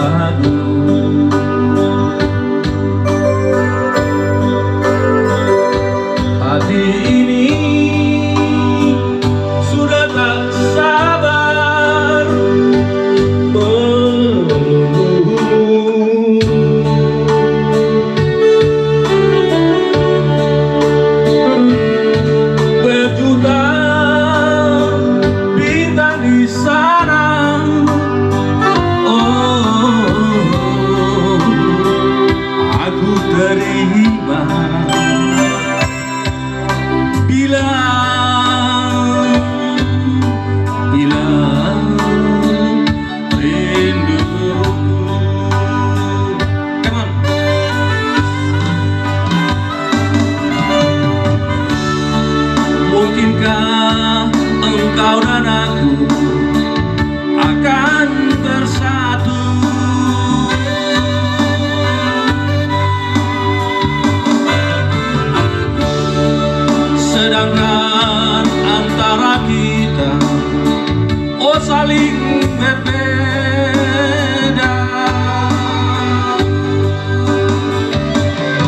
ragu. Hati ini sudah tak sabar menunggumu. Berjuta bintang di sana, oh, aku terima bila rinduku. Come on. Mungkinkah engkau dan aku akan bersatu, sedangkan antara kita oh saling berbeda.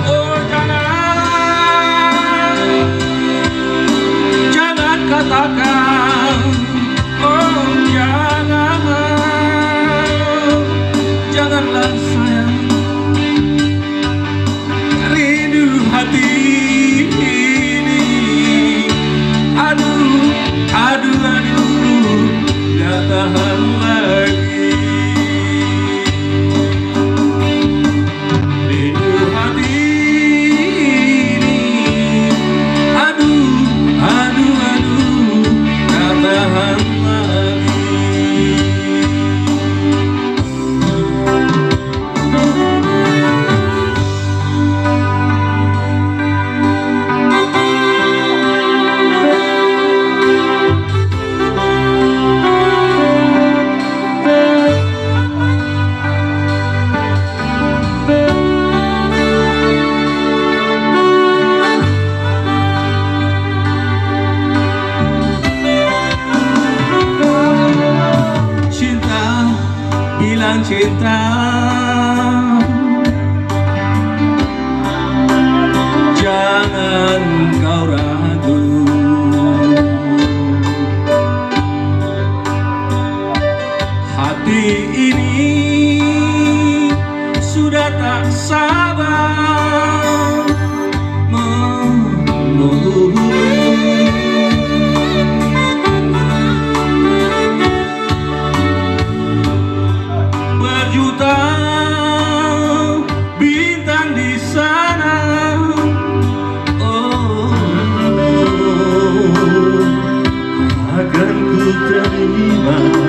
Oh jangan katakan, oh janganlah sayang, rindu hati ini. Aduh, gak tahan lagi. Rindu hati ini. Aduh, gak tahan lagi. Bilang cinta, jangan kau ragu. Hati ini sudah tak sabar menunggu. Berjuta bintang di sana, oh, akan ku terima.